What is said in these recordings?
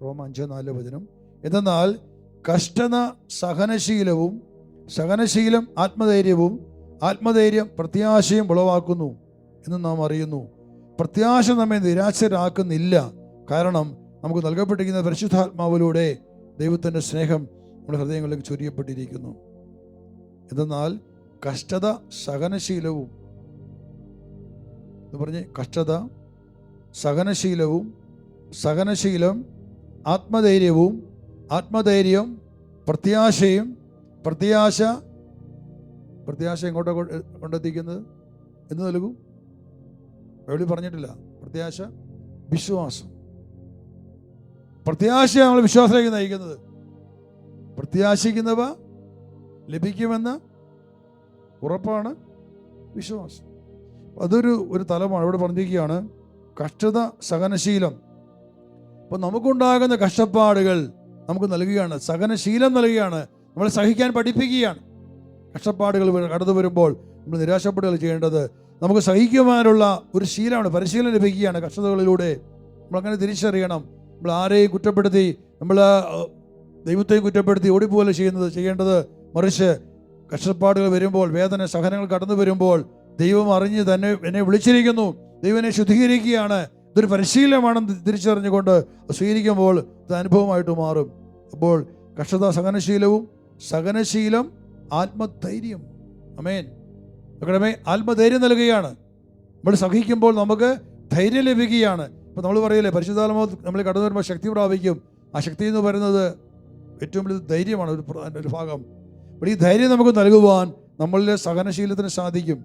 റോമ 5:4 എന്തെന്നാൽ കഷ്ടത സഹനശീലവും, സഹനശീലം ആത്മധൈര്യവും, ആത്മധൈര്യം പ്രത്യാശയും ഉളവാക്കുന്നു എന്ന് നാം അറിയുന്നു. പ്രത്യാശ നമ്മെ നിരാശരാക്കുന്നില്ല. കാരണം നമുക്ക് നൽകപ്പെട്ടിരിക്കുന്ന പരിശുദ്ധാത്മാവിലൂടെ ദൈവത്തിൻ്റെ സ്നേഹം നമ്മുടെ ഹൃദയങ്ങളിലേക്ക് ചൊരിയപ്പെട്ടിരിക്കുന്നു. എന്തെന്നാൽ കഷ്ടത സഹനശീലവും എന്ന് പറഞ്ഞ്, കഷ്ടത സഹനശീലവും, സഹനശീലം ആത്മധൈര്യവും, ആത്മധൈര്യം പ്രത്യാശയും, പ്രത്യാശ എങ്ങോട്ടാ കൊണ്ടെത്തിക്കുന്നത് എന്ന് നൽകും? എവിടെ പറഞ്ഞിട്ടില്ല. പ്രത്യാശ വിശ്വാസം. പ്രത്യാശ നമ്മൾ വിശ്വാസത്തിലേക്ക് നയിക്കുന്നത്. പ്രത്യാശിക്കുന്നവ ലഭിക്കുമെന്ന ഉറപ്പാണ് വിശ്വാസം. അതൊരു തലമാണ്. ഇവിടെ പറഞ്ഞിരിക്കുകയാണ് കഷ്ടത സഹനശീലം. അപ്പോൾ നമുക്കുണ്ടാകുന്ന കഷ്ടപ്പാടുകൾ നമുക്ക് നൽകുകയാണ്, സഹനശീലം നൽകുകയാണ്, നമ്മളെ സഹിക്കാൻ പഠിപ്പിക്കുകയാണ്. കഷ്ടപ്പാടുകൾ കടന്നു വരുമ്പോൾ നമ്മൾ നിരാശപ്പെടുകയാണ് ചെയ്യേണ്ടത്. നമുക്ക് സഹിക്കുവാനുള്ള ഒരു ശീലമാണ്, പരിശീലനം ലഭിക്കുകയാണ് കഷ്ടതകളിലൂടെ. നമ്മളങ്ങനെ തിരിച്ചറിയണം. നമ്മൾ ആരെയും കുറ്റപ്പെടുത്തി, നമ്മൾ ദൈവത്തെയും കുറ്റപ്പെടുത്തി ഓടിപ്പോലെ ചെയ്യേണ്ടത് മറിച്ച് കഷ്ടപ്പാടുകൾ വരുമ്പോൾ, വേദന സഹനങ്ങൾ കടന്നു വരുമ്പോൾ ദൈവം അറിഞ്ഞ് തന്നെ എന്നെ വിളിച്ചിരിക്കുന്നു, ദൈവം എന്നെ ശുദ്ധീകരിക്കുകയാണ്, ഇതൊരു പരിശീലനമാണെന്ന് തിരിച്ചറിഞ്ഞുകൊണ്ട് സ്വീകരിക്കുമ്പോൾ ഇത് അനുഭവമായിട്ട് മാറും. അപ്പോൾ കഷ്ടത സഹനശീലവും, സഹനശീലം ആത്മധൈര്യം. ആമേൻ. ആത്മധൈര്യം നൽകുകയാണ്. നമ്മൾ സഹിക്കുമ്പോൾ നമുക്ക് ധൈര്യം ലഭിക്കുകയാണ്. ഇപ്പം നമ്മൾ പറയില്ലേ, പരിശുദ്ധാത്മാവ് നമ്മൾ കടന്നു വരുമ്പോൾ ശക്തി പ്രാപിക്കും. ആ ശക്തി എന്ന് പറയുന്നത് ഏറ്റവും വലിയ ധൈര്യമാണ്, ഒരു ഭാഗം. അപ്പോൾ ഈ ധൈര്യം നമുക്ക് നൽകുവാൻ നമ്മളിലെ സഹനശീലത്തിന് സാധിക്കും.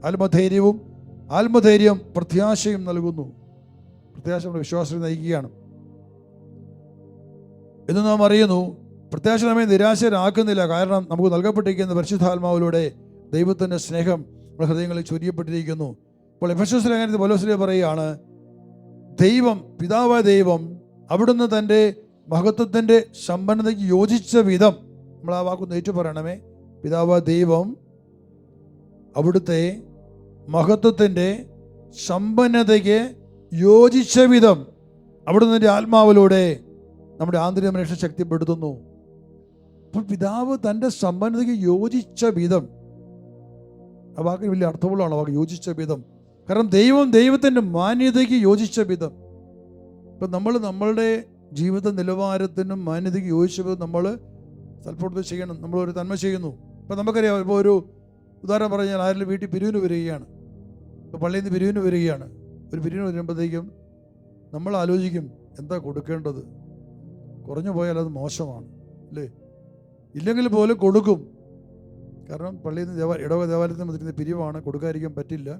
ആത്മധൈര്യം പ്രത്യാശയും നൽകുന്നു. പ്രത്യാശ നമ്മുടെ വിശ്വാസത്തിൽ നയിക്കുകയാണ് എന്ന് നാം അറിയുന്നു. പ്രത്യാശ നമ്മെ നിരാശരാക്കുന്നില്ല. കാരണം നമുക്ക് നൽകപ്പെട്ടിരിക്കുന്ന പരിശുദ്ധാത്മാവിലൂടെ ദൈവത്തിൻ്റെ സ്നേഹം നമ്മുടെ ഹൃദയങ്ങളിൽ ചൊരിയപ്പെട്ടിരിക്കുന്നു. അപ്പോൾ എഫെസോസ് ലേഖനത്തിൽ പൗലോസ് പറയുകയാണ്, ദൈവം, പിതാവായ ദൈവം അവിടുന്ന് തൻ്റെ മഹത്വത്തിൻ്റെ സമ്പന്നതയ്ക്ക് യോജിച്ച വിധം, നമ്മൾ ആ വാക്കൊന്ന് ഏറ്റു പറയണമേ, പിതാവായ ദൈവം അവിടുത്തെ മഹത്വത്തിൻ്റെ സമ്പന്നതയ്ക്ക് യോജിച്ച വിധം അവിടുന്ന് തൻ്റെ ആത്മാവിലൂടെ നമ്മുടെ ആന്തരിക മനുഷ്യനെ ശക്തിപ്പെടുത്തുന്നു. അപ്പോൾ പിതാവ് തൻ്റെ സമ്പന്നതയ്ക്ക് യോജിച്ച വിധം, ആ വാക്കിന് വലിയ അർത്ഥമുള്ളതാണ് വാക്ക് യോജിച്ച വിധം. കാരണം ദൈവത്തിൻ്റെ മാന്യതയ്ക്ക് യോജിച്ച വിധം. ഇപ്പം നമ്മളുടെ ജീവിത നിലവാരത്തിനും മാന്യതയ്ക്ക് യോജിച്ച വിധം നമ്മൾ തൽപ്രവൃത്തി ചെയ്യണം. നമ്മളൊരു നന്മ ചെയ്യുന്നു. ഇപ്പം നമുക്കറിയാം, ഇപ്പോൾ ഒരു ഉദാഹരണം പറഞ്ഞാൽ ആരെങ്കിലും വീട്ടിൽ പിരിവിന് വരികയാണ്, ഇപ്പോൾ പള്ളിയിൽ നിന്ന് പിരിവിന് വരികയാണ്. ഒരു പിരിവിന് വരുമ്പോഴത്തേക്കും നമ്മൾ ആലോചിക്കും, എന്താ കൊടുക്കേണ്ടത്, കുറഞ്ഞു പോയാൽ അത് മോശമാണ് അല്ലേ, ഇല്ലെങ്കിൽ പോലും കൊടുക്കും. കാരണം പള്ളിയിൽ നിന്ന് ഇടവക ദേവാലയത്തിൽ വന്നിരുന്ന പിരിവാണ്, കൊടുക്കാതിരിക്കാൻ പറ്റില്ല.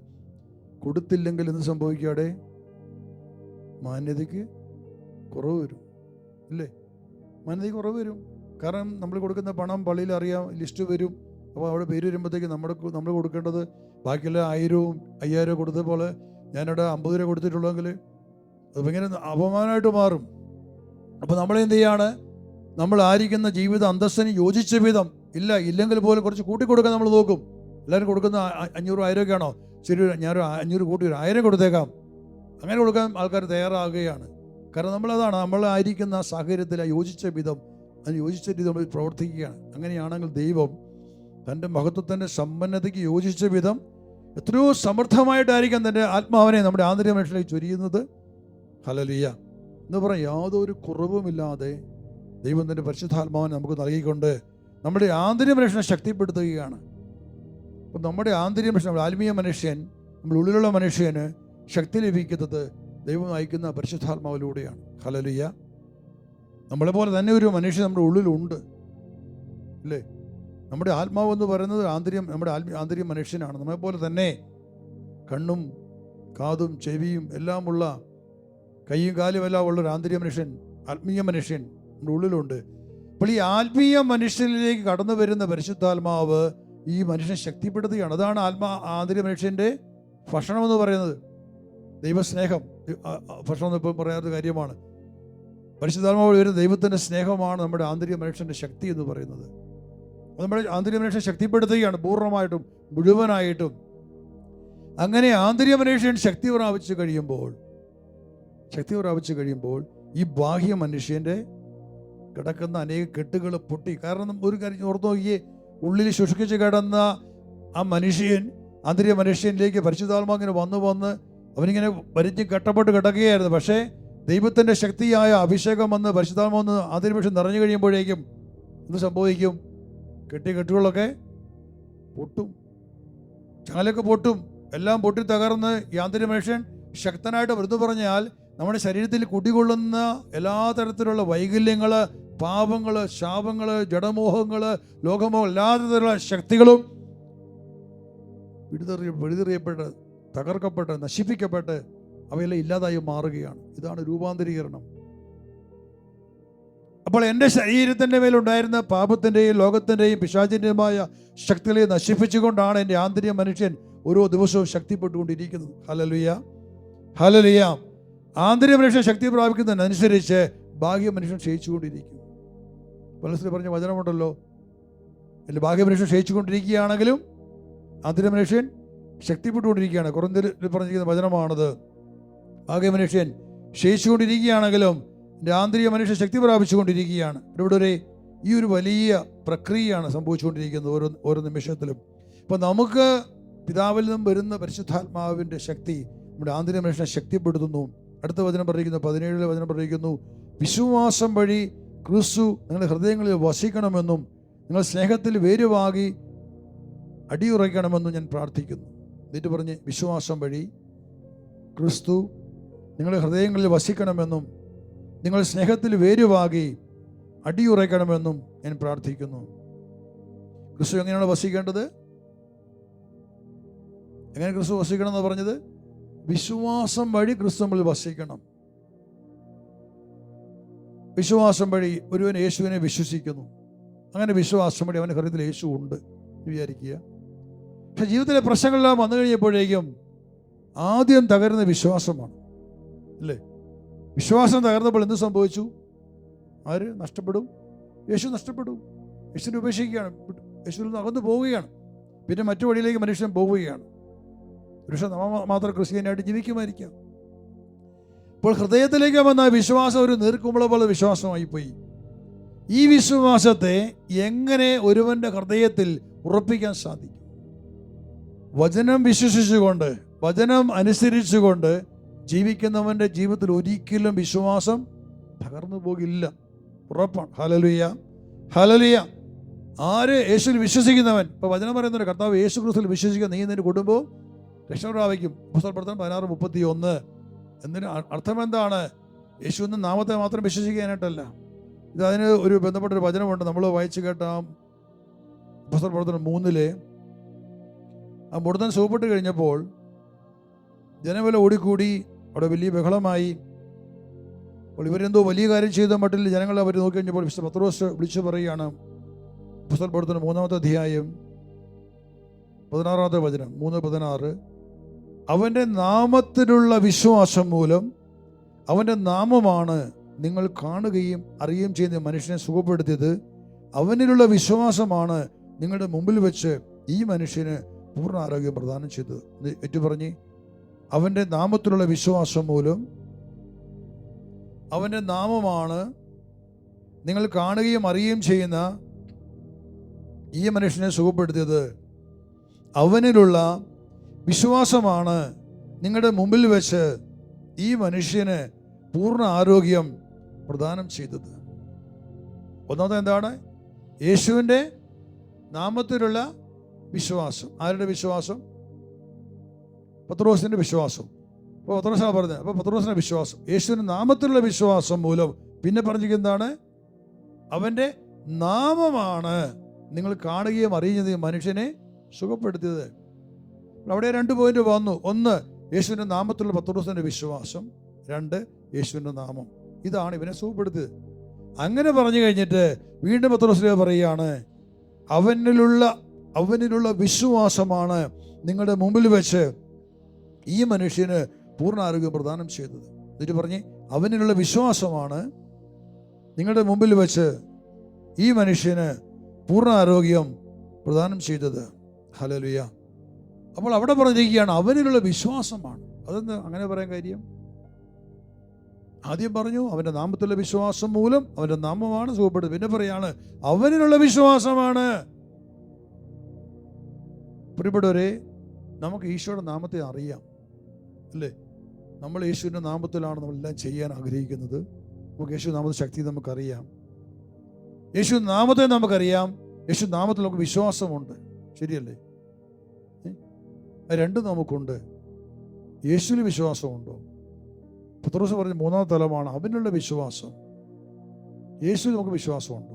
കൊടുത്തില്ലെങ്കിൽ എന്ത് സംഭവിക്കാതെ മാന്യതയ്ക്ക് കുറവ് വരും ഇല്ലേ, മാന്യതയ്ക്ക് കുറവ് വരും. കാരണം നമ്മൾ കൊടുക്കുന്ന പണം പള്ളിയിൽ അറിയാം, ലിസ്റ്റ് വരും. അപ്പോൾ അവിടെ പേര് വരുമ്പോഴത്തേക്ക് നമ്മൾ കൊടുക്കേണ്ടത് ബാക്കിയുള്ള 1000 5000 കൊടുത്ത പോലെ ഞാനിവിടെ 50 രൂപ കൊടുത്തിട്ടുള്ളെങ്കിൽ അത് ഭയങ്കര അപമാനമായിട്ട് മാറും. അപ്പോൾ നമ്മളെന്ത് ചെയ്യാണ്, നമ്മൾ ആയിരിക്കുന്ന ജീവിത അന്തസ്സിന് യോജിച്ച വിധം ഇല്ലെങ്കിൽ പോലും കുറച്ച് കൂട്ടിക്കൊടുക്കാൻ നമ്മൾ നോക്കും. എല്ലാവരും കൊടുക്കുന്ന 500 1000 ഒക്കെ ആണോ, ശരി ഞാനൊരു 500 കൂട്ടി 1000 കൊടുത്തേക്കാം, അങ്ങനെ കൊടുക്കാൻ ആൾക്കാർ തയ്യാറാകുകയാണ്. കാരണം നമ്മളായിരിക്കുന്ന സാഹചര്യത്തിൽ യോജിച്ച വിധം, അതിന് യോജിച്ച രീതി നമ്മൾ പ്രവർത്തിക്കുകയാണ്. അങ്ങനെയാണെങ്കിൽ ദൈവം തൻ്റെ മഹത്വത്തിൻ്റെ സമ്പന്നതയ്ക്ക് യോജിച്ച വിധം എത്രയോ സമൃദ്ധമായിട്ടായിരിക്കാം തൻ്റെ ആത്മാവിനെ നമ്മുടെ ആന്തരിക മനുഷ്യരിലേക്ക് ചൊരിയുന്നത്. ഹല്ലേലൂയ എന്ന് പറയാം. യാതൊരു കുറവുമില്ലാതെ ദൈവം തൻ്റെ പരിശുദ്ധാത്മാവിനെ നമുക്ക് നൽകിക്കൊണ്ട് നമ്മുടെ ആന്തരിക മനുഷ്യനെ ശക്തിപ്പെടുത്തുകയാണ്. അപ്പം നമ്മുടെ ആന്തരിക മനുഷ്യൻ, നമ്മുടെ ആത്മീയ മനുഷ്യൻ, നമ്മുടെ ഉള്ളിലുള്ള മനുഷ്യന് ശക്തി ലഭിക്കുന്നത് ദൈവം നയിക്കുന്ന പരിശുദ്ധാത്മാവിലൂടെയാണ്. ഹല്ലേലൂയ. നമ്മളെപ്പോലെ തന്നെ ഒരു മനുഷ്യൻ നമ്മുടെ ഉള്ളിലുണ്ട് അല്ലേ. നമ്മുടെ ആത്മാവ് എന്ന് പറയുന്നത് നമ്മുടെ ആന്തരിക മനുഷ്യനാണ്. നമ്മളെപ്പോലെ തന്നെ കണ്ണും കാതും ചെവിയും എല്ലാമുള്ള, കൈയും കാലും എല്ലാം ഉള്ള ഒരു ആന്തരിക മനുഷ്യൻ, ആത്മീയ മനുഷ്യൻ നമ്മുടെ ഉള്ളിലുണ്ട്. അപ്പോൾ ഈ ആത്മീയ മനുഷ്യനിലേക്ക് കടന്നു വരുന്ന പരിശുദ്ധാത്മാവ് ഈ മനുഷ്യനെ ശക്തിപ്പെടുത്തുകയാണ്. അതാണ് ആന്തരിക മനുഷ്യൻ്റെ ഭക്ഷണം എന്ന് പറയുന്നത്. ദൈവസ്നേഹം ഭക്ഷണം എന്നിപ്പോൾ പറയാത്ത കാര്യമാണ്. പരിശുദ്ധാത്മാവ് വരുന്ന ദൈവത്തിൻ്റെ സ്നേഹമാണ് നമ്മുടെ ആന്തരിക മനുഷ്യൻ്റെ ശക്തി എന്ന് പറയുന്നത്. അത് നമ്മുടെ ആന്തരിക മനുഷ്യനെ ശക്തിപ്പെടുത്തുകയാണ് പൂർണ്ണമായിട്ടും മുഴുവനായിട്ടും. അങ്ങനെ ആന്തരിക മനുഷ്യൻ ശക്തി പ്രാപിച്ചു കഴിയുമ്പോൾ ഈ ബാഹ്യ മനുഷ്യൻ്റെ കിടക്കുന്ന അനേക കെട്ടുകൾ പൊട്ടി. കാരണം ഒരു കാര്യം ഓർത്ത് നോക്കിയേ, ഉള്ളിൽ ശുഷ്കിച്ച് കിടന്ന ആ മനുഷ്യൻ ആന്തരിക മനുഷ്യനിലേക്ക് പരിശുദ്ധാത്മാവിങ്ങനെ വന്ന് അവനിങ്ങനെ വരിഞ്ഞ് കെട്ടപ്പെട്ട് കിടക്കുകയായിരുന്നു. പക്ഷേ ദൈവത്തിൻ്റെ ശക്തിയായ അഭിഷേകം വന്ന് പരിശുദ്ധാത്മാവെന്ന് ആന്തരിക മനുഷ്യൻ നിറഞ്ഞു കഴിയുമ്പോഴേക്കും എന്ത് സംഭവിക്കും? കെട്ടുകളൊക്കെ പൊട്ടും, ചങ്ങലൊക്കെ പൊട്ടും, എല്ലാം പൊട്ടി തകർന്ന് ഈ ആന്തരിക മനുഷ്യൻ ശക്തനായിട്ട് വെറുതെ പറഞ്ഞാൽ നമ്മുടെ ശരീരത്തിൽ കുടികൊള്ളുന്ന എല്ലാ തരത്തിലുള്ള വൈകല്യങ്ങൾ, പാപങ്ങൾ, ശാപങ്ങൾ, ജഡമോഹങ്ങൾ, ലോകമോഹം, എല്ലാ തരത്തിലുള്ള ശക്തികളും വെഴുതെറിയപ്പെട്ട് തകർക്കപ്പെട്ട് നശിപ്പിക്കപ്പെട്ട് അവയെല്ലാം ഇല്ലാതായി മാറുകയാണ്. ഇതാണ് രൂപാന്തരീകരണം. അപ്പോൾ എൻ്റെ ശരീരത്തിൻ്റെ മേലുണ്ടായിരുന്ന പാപത്തിൻ്റെയും ലോകത്തിൻ്റെയും പിശാചിൻ്റെയുമായ ശക്തികളെ നശിപ്പിച്ചുകൊണ്ടാണ് എൻ്റെ ആന്തരിക മനുഷ്യൻ ഓരോ ദിവസവും ശക്തിപ്പെട്ടുകൊണ്ടിരിക്കുന്നത്. Hallelujah, hallelujah. ആന്തരിക മനുഷ്യൻ ശക്തി പ്രാപിക്കുന്നതിനനുസരിച്ച് ബാഹ്യ മനുഷ്യൻ ക്ഷയിച്ചുകൊണ്ടിരിക്കും. പൗലോസ് പറഞ്ഞ വചനമുണ്ടല്ലോ, എൻ്റെ ബാഹ്യ മനുഷ്യൻ ക്ഷയിച്ചുകൊണ്ടിരിക്കുകയാണെങ്കിലും ആന്തരിക മനുഷ്യൻ ശക്തിപ്പെട്ടുകൊണ്ടിരിക്കുകയാണ്. കൊരിന്ത്യരിൽ പറഞ്ഞിരിക്കുന്ന വചനമാണത്. ബാഹ്യ മനുഷ്യൻ ക്ഷയിച്ചുകൊണ്ടിരിക്കുകയാണെങ്കിലും എൻ്റെ ആന്തരിക മനുഷ്യൻ ശക്തി പ്രാപിച്ചുകൊണ്ടിരിക്കുകയാണ്. ഇവിടെ ഈ ഒരു വലിയ പ്രക്രിയയാണ് സംഭവിച്ചുകൊണ്ടിരിക്കുന്നത് ഓരോ നിമിഷത്തിലും. അപ്പോൾ നമുക്ക് പിതാവിൽ നിന്നും വരുന്ന പരിശുദ്ധാത്മാവിൻ്റെ ശക്തി നമ്മുടെ ആന്തരിക മനുഷ്യനെ ശക്തിപ്പെടുത്തുന്നു. അടുത്ത വചനം പറഞ്ഞിരിക്കുന്നു, 17 വചനം പറഞ്ഞിരിക്കുന്നു, വിശ്വാസം വഴി ക്രിസ്തു നിങ്ങളുടെ ഹൃദയങ്ങളിൽ വസിക്കണമെന്നും നിങ്ങൾ സ്നേഹത്തിൽ വേരുവാകി അടിയുറയ്ക്കണമെന്നും ഞാൻ പ്രാർത്ഥിക്കുന്നു. എന്നിട്ട് പറഞ്ഞ്, വിശ്വാസം വഴി ക്രിസ്തു നിങ്ങളുടെ ഹൃദയങ്ങളിൽ വസിക്കണമെന്നും നിങ്ങൾ സ്നേഹത്തിൽ വേരുവാകി അടിയുറയ്ക്കണമെന്നും ഞാൻ പ്രാർത്ഥിക്കുന്നു. ക്രിസ്തു എങ്ങനെയാണ് വസിക്കേണ്ടത്? എങ്ങനെ ക്രിസ്തു വസിക്കണം എന്ന് പറഞ്ഞത്? വിശ്വാസം വഴി ക്രിസ്തു നമ്മളിൽ വസിക്കണം. വിശ്വാസം വഴി ഒരുവൻ യേശുവിനെ വിശ്വസിക്കുന്നു. അങ്ങനെ വിശ്വാസം വഴി അവൻ്റെ ഹൃദയത്തിൽ യേശു ഉണ്ട് വിചാരിക്കുക. പക്ഷെ ജീവിതത്തിലെ പ്രശ്നങ്ങളെല്ലാം വന്നു കഴിഞ്ഞപ്പോഴേക്കും ആദ്യം തകരുന്ന വിശ്വാസമാണ്, അല്ലേ? വിശ്വാസം തകർന്നപ്പോൾ എന്ത് സംഭവിച്ചു? ആര് നഷ്ടപ്പെടും? യേശു നഷ്ടപ്പെടും. യേശുവിനെ ഉപേക്ഷിക്കുകയാണ്, യേശുവിൽ നിന്ന് അകന്നു പോവുകയാണ്. പിന്നെ മറ്റു വഴിയിലേക്ക് മനുഷ്യൻ പോവുകയാണ്. പക്ഷേ നമ്മ മാത്രം ക്രിസ്ത്യാനായിട്ട് ജീവിക്കുമായിരിക്കാം. ഇപ്പോൾ ഹൃദയത്തിലേക്ക് വന്ന വിശ്വാസം ഒരു നീർക്കുമ്പള പോലെ വിശ്വാസമായി പോയി. ഈ വിശ്വാസത്തെ എങ്ങനെ ഒരുവൻ്റെ ഹൃദയത്തിൽ ഉറപ്പിക്കാൻ സാധിക്കും? വചനം വിശ്വസിച്ചുകൊണ്ട്, വചനം അനുസരിച്ചുകൊണ്ട് ജീവിക്കുന്നവൻ്റെ ജീവിതത്തിൽ ഒരിക്കലും വിശ്വാസം തകർന്നു പോകില്ല, ഉറപ്പാണ്. Hallelujah, hallelujah. ആര് യേശുവിൽ വിശ്വസിക്കുന്നവൻ, ഇപ്പോൾ വചനം പറയുന്നുണ്ട്, കർത്താവ് യേശു ക്രിസ്തുവിൽ വിശ്വസിക്കുക, നീ നിന്റെ കുടുംബവും രക്ഷ പ്രാപിക്കും. പുസ്തകം 16:31. എന്നതിന് അർത്ഥം എന്താണ്? യേശു എന്ന നാമത്തെ മാത്രം വിശ്വസിക്കാനായിട്ടല്ല. ഇതിന് ഒരു ബന്ധപ്പെട്ടൊരു വചനമുണ്ട്, നമ്മൾ വായിച്ചു കേട്ട പുസ്തകം 3 ആ മുടന്തൻ സുഖപ്പെട്ട് കഴിഞ്ഞപ്പോൾ ജനമെല്ലാം ഓടിക്കൂടി, അവിടെ വലിയ ബഹളമായി. അപ്പോൾ ഇവരെന്തോ വലിയ കാര്യം ചെയ്ത മട്ടിൽ ജനങ്ങൾ അവർ നോക്കി കഴിഞ്ഞപ്പോൾ വിശുദ്ധ പത്രോസ് വിളിച്ചു പറയുകയാണ്. പുസ്തകം 3-ാമത്തെ അധ്യായം 16-ാമത്തെ വചനം, 3:16. അവൻ്റെ നാമത്തിലുള്ള വിശ്വാസം മൂലം, അവൻ്റെ നാമമാണ് നിങ്ങൾ കാണുകയും അറിയുകയും ചെയ്യുന്ന മനുഷ്യനെ സുഖപ്പെടുത്തിയത്. അവനിലുള്ള വിശ്വാസമാണ് നിങ്ങളുടെ മുമ്പിൽ വെച്ച് ഈ മനുഷ്യന് പൂർണ്ണ ആരോഗ്യം പ്രദാനം ചെയ്തത്. ഏറ്റുപറഞ്ഞ്, അവൻ്റെ നാമത്തിലുള്ള വിശ്വാസം മൂലം, അവൻ്റെ നാമമാണ് നിങ്ങൾ കാണുകയും അറിയുകയും ചെയ്യുന്ന ഈ മനുഷ്യനെ സുഖപ്പെടുത്തിയത്. അവനിലുള്ള വിശ്വാസമാണ് നിങ്ങളുടെ മുമ്പിൽ വെച്ച് ഈ മനുഷ്യന് പൂർണ്ണ ആരോഗ്യം പ്രദാനം ചെയ്തത്. ഒന്നാമത് എന്താണ്? യേശുവിൻ്റെ നാമത്തിലുള്ള വിശ്വാസം. ആരുടെ വിശ്വാസം? പത്രോസിൻ്റെ വിശ്വാസം. അപ്പോൾ പത്രോസാണ് പറഞ്ഞത്. അപ്പോൾ പത്രോസിൻ്റെ വിശ്വാസം, യേശുവിൻ്റെ നാമത്തിലുള്ള വിശ്വാസം മൂലം. പിന്നെ പറഞ്ഞിരിക്കുന്നതാണ്, അവൻ്റെ നാമമാണ് നിങ്ങൾ കാണുകയും അറിയുകയും മനുഷ്യനെ സുഖപ്പെടുത്തിയത്. അവിടെ 2 പോയിന്റ് വന്നു. 1, യേശുവിൻ്റെ നാമത്തിലുള്ള പത്രോസിൻ്റെ വിശ്വാസം. 2, യേശുവിൻ്റെ നാമം. ഇതാണ് ഇവനെ സുഖപ്പെടുത്തിയത്. അങ്ങനെ പറഞ്ഞു കഴിഞ്ഞിട്ട് വീണ്ടും പത്രോസ് പറയുകയാണ്, അവനിലുള്ള വിശ്വാസമാണ് നിങ്ങളുടെ മുമ്പിൽ വെച്ച് ഈ മനുഷ്യന് പൂർണ്ണ ആരോഗ്യം പ്രദാനം ചെയ്തത്. എന്നിട്ട് പറഞ്ഞ്, അവനിലുള്ള വിശ്വാസമാണ് നിങ്ങളുടെ മുമ്പിൽ വെച്ച് ഈ മനുഷ്യന് പൂർണ്ണ ആരോഗ്യം പ്രദാനം ചെയ്തത്. ഹല്ലേലൂയ. അപ്പോൾ അവിടെ പറഞ്ഞിരിക്കുകയാണ് അവനിലുള്ള വിശ്വാസമാണ്. അതെന്താ അങ്ങനെ പറയാൻ കാര്യം? ആദ്യം പറഞ്ഞു അവൻ്റെ നാമത്തിലുള്ള വിശ്വാസം മൂലം അവൻ്റെ നാമമാണ് സുഖപ്പെടുന്നത്. പിന്നെ പറയാണ് അവനിലുള്ള വിശ്വാസമാണ്. പ്രിയപ്പെട്ടവരെ, നമുക്ക് ഈശോയുടെ നാമത്തെ അറിയാം അല്ലേ? നമ്മൾ യേശുവിൻ്റെ നാമത്തിലാണ് നമ്മളെല്ലാം ചെയ്യാൻ ആഗ്രഹിക്കുന്നത്. നമുക്ക് യേശു നാമത്തെ ശക്തി നമുക്കറിയാം, യേശു നാമത്തെ നമുക്കറിയാം, യേശു നാമത്തിൽ നമുക്ക് വിശ്വാസമുണ്ട്. ശരിയല്ലേ? രണ്ടും നമുക്കുണ്ട്. യേശുവിന് വിശ്വാസമുണ്ടോ? പത്രോസ് പറഞ്ഞ മൂന്നാം തലമാണ് അവനുള്ള വിശ്വാസം. യേശുവിൽ നമുക്ക് വിശ്വാസമുണ്ടോ?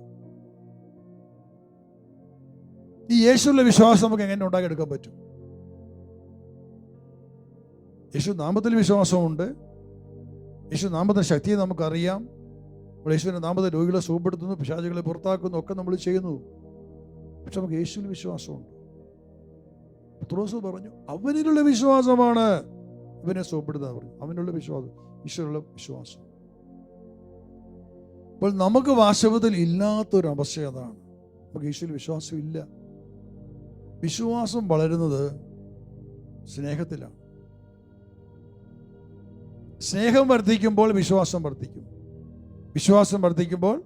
ഈ യേശുവിലുള്ള വിശ്വാസം നമുക്ക് എങ്ങനെ ഉണ്ടാക്കിയെടുക്കാൻ പറ്റും? യേശു നാമത്തിൽ വിശ്വാസമുണ്ട്, യേശു നാമത്തിൻ്റെ ശക്തിയെ നമുക്കറിയാം. യേശുവിൻ്റെ നാമത്തിൽ രോഗികളെ സുഖപ്പെടുത്തുന്നു, പിശാചുകളെ പുറത്താക്കുന്നു, ഒക്കെ നമ്മൾ ചെയ്യുന്നു. പക്ഷെ നമുക്ക് യേശുവിൽ വിശ്വാസമുണ്ട്. പത്രോസ് പറഞ്ഞു അവനിലുള്ള വിശ്വാസമാണ് ഇവനെ സുഖപ്പെടുത്താൻ പറഞ്ഞു. അവനുള്ള വിശ്വാസം, ഈശ്വരുള്ള വിശ്വാസം. അപ്പോൾ നമുക്ക് വാസ്തവത്തിൽ ഇല്ലാത്തൊരവസ്ഥ അതാണ്. നമുക്ക് ഈശ്വര വിശ്വാസം ഇല്ല. വിശ്വാസം വളരുന്നത് സ്നേഹത്തിലാണ്. സ്നേഹം വർദ്ധിക്കുമ്പോൾ വിശ്വാസം വർദ്ധിക്കും, വിശ്വാസം വർദ്ധിക്കുമ്പോൾ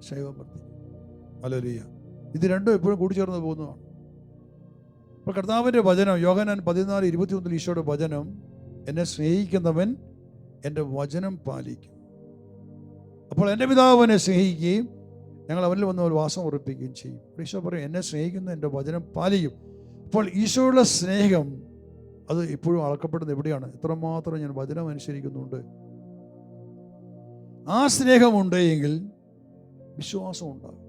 സ്നേഹം വർദ്ധിക്കും. ഹല്ലേലൂയ. ഇത് രണ്ടും എപ്പോഴും കൂടിച്ചേർന്ന് പോകുന്നതാണ്. അപ്പോൾ കർത്താവിൻ്റെ വചനം യോഹന്നാൻ 14:21 ഈശോയുടെ വചനം, എന്നെ സ്നേഹിക്കുന്നവൻ എൻ്റെ വചനം പാലിക്കും. അപ്പോൾ എൻ്റെ പിതാവ് എന്നെ സ്നേഹിക്കുകയും ഞങ്ങൾ അവനിൽ വന്ന് ഒരു വാസം ഉറപ്പിക്കുകയും ചെയ്യും. ഈശോ പറയും എന്നെ സ്നേഹിക്കുന്ന എൻ്റെ വചനം പാലിക്കും. അപ്പോൾ ഈശോയുടെ സ്നേഹം അത് ഇപ്പോഴും അളക്കപ്പെടുന്നത് എവിടെയാണ്? എത്രമാത്രം ഞാൻ വചനം അനുസരിക്കുന്നുണ്ട്. ആ സ്നേഹമുണ്ട് എങ്കിൽ വിശ്വാസം ഉണ്ടാകും.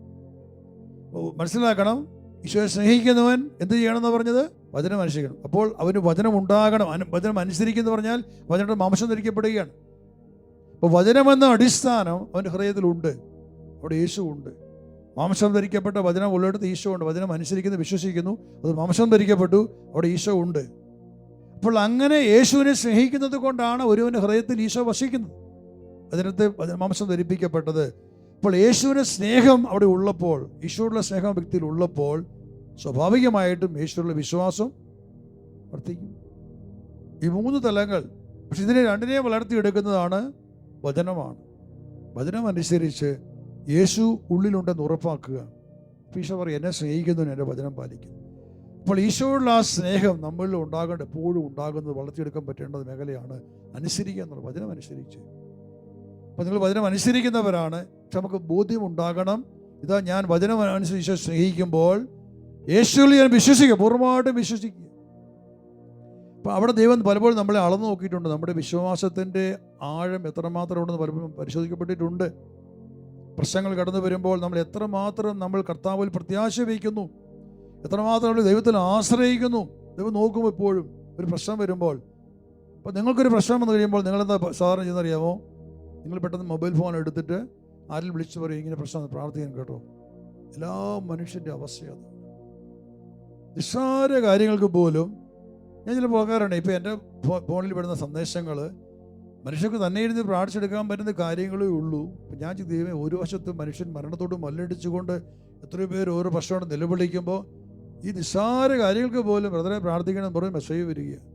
മനസ്സിലാക്കണം, ഈശോയെ സ്നേഹിക്കുന്നവൻ എന്ത് ചെയ്യണമെന്ന് പറഞ്ഞത്? വചനം അനുസരിക്കണം. അപ്പോൾ അവന് വചനം ഉണ്ടാകണം. വചനം അനുസരിക്കുന്നു പറഞ്ഞാൽ വചനയുടെ മാംസം ധരിക്കപ്പെടുകയാണ്. അപ്പോൾ വചനമെന്ന അടിസ്ഥാനം അവൻ്റെ ഹൃദയത്തിലുണ്ട്. അവിടെ യേശു ഉണ്ട്. മാംസം ധരിക്കപ്പെട്ട വചനം ഉള്ളിടത്ത് ഈശോ ഉണ്ട്. വചനം അനുസരിക്കുന്നു, വിശ്വസിക്കുന്നു, അത് മാംസം ധരിക്കപ്പെട്ടു, അവിടെ ഈശോ ഉണ്ട്. അപ്പോൾ അങ്ങനെ യേശുവിനെ സ്നേഹിക്കുന്നത് കൊണ്ടാണ് ഒരുവൻ്റെ ഹൃദയത്തിൽ ഈശോ വസിക്കുന്നത്, അതിനകത്ത് മാംസം ധരിപ്പിക്കപ്പെട്ടത്. അപ്പോൾ യേശുവിൻ്റെ സ്നേഹം അവിടെ ഉള്ളപ്പോൾ, ഈശോയുടെ സ്നേഹം വ്യക്തിയിൽ ഉള്ളപ്പോൾ സ്വാഭാവികമായിട്ടും യേശുവിലുള്ള വിശ്വാസം വർദ്ധിക്കും. ഈ മൂന്ന് തലങ്ങൾ. പക്ഷെ ഇതിനെ രണ്ടിനെയും വളർത്തിയെടുക്കുന്നതാണ് വചനമാണ്. വചനം അനുസരിച്ച് യേശു ഉള്ളിലുണ്ടെന്ന് ഉറപ്പാക്കുക. ഈശോ പറയും എന്നെ സ്നേഹിക്കുന്നവന് എൻ്റെ വചനം പാലിക്കും. അപ്പോൾ ഈശോയുള്ള ആ സ്നേഹം നമ്മളിൽ ഉണ്ടാകേണ്ട, എപ്പോഴും ഉണ്ടാകുന്നത്, വളർത്തിയെടുക്കാൻ പറ്റേണ്ട മേഖലയാണ് അനുസരിക്കുക എന്നുള്ളത്. വചനം അനുസരിച്ച്. അപ്പോൾ നിങ്ങൾ വചനം അനുസരിക്കുന്നവരാണ്. പക്ഷെ നമുക്ക് ബോധ്യം ഉണ്ടാകണം, ഇതാ ഞാൻ വചനം അനുസരിച്ച് സ്നേഹിക്കുമ്പോൾ യേശുവിൽ ഞാൻ വിശ്വസിക്കുക, പൂർണ്ണമായിട്ടും വിശ്വസിക്കുക. അപ്പോൾ അവിടെ ദൈവം പലപ്പോഴും നമ്മളെ അളന്നു നോക്കിയിട്ടുണ്ട്. നമ്മുടെ വിശ്വാസത്തിൻ്റെ ആഴം എത്രമാത്രം ഉണ്ടെന്ന് പലപ്പോഴും പരിശോധിക്കപ്പെട്ടിട്ടുണ്ട്. പ്രശ്നങ്ങൾ കടന്നു വരുമ്പോൾ നമ്മൾ എത്രമാത്രം നമ്മൾ കർത്താവിൽ പ്രത്യാശ വയ്ക്കുന്നു, എത്രമാത്രം നമ്മൾ ദൈവത്തിൽ ആശ്രയിക്കുന്നു. ദൈവം നോക്കും എപ്പോഴും. ഒരു പ്രശ്നം വരുമ്പോൾ, അപ്പോൾ നിങ്ങൾക്കൊരു പ്രശ്നം വന്നു കഴിയുമ്പോൾ നിങ്ങളെന്താ സാധാരണ ചെയ്യുന്നറിയാമോ? നിങ്ങൾ പെട്ടെന്ന് മൊബൈൽ ഫോൺ എടുത്തിട്ട് ആരിൽ വിളിച്ചു പറയും ഇങ്ങനെ പ്രശ്നം പ്രാർത്ഥിക്കാൻ കേട്ടോ. എല്ലാ മനുഷ്യൻ്റെ അവസ്ഥയാണ്. നിസ്സാര കാര്യങ്ങൾക്ക് പോലും ഞാൻ ചില പോകാറുണ്ട്. ഇപ്പോൾ എൻ്റെ ഫോണിൽ വരുന്ന സന്ദേശങ്ങൾ മനുഷ്യർക്ക് തന്നെ ഇരുന്ന് പ്രാർത്ഥിച്ചെടുക്കാൻ പറ്റുന്ന കാര്യങ്ങളേ ഉള്ളൂ. അപ്പം ഞാൻ ദൈവമേ, ഒരു വശത്ത് മനുഷ്യൻ മരണത്തോട് മല്ലടിച്ചുകൊണ്ട് എത്രയോ പേര് ഓരോ പ്രശ്നത്തോട് നിലവിളിക്കുമ്പോൾ ഈ നിസ്സാര കാര്യങ്ങൾക്ക് പോലും ബ്രദറെ പ്രാർത്ഥിക്കണം പറയും മെസ്സേജ് വരികയാണ്.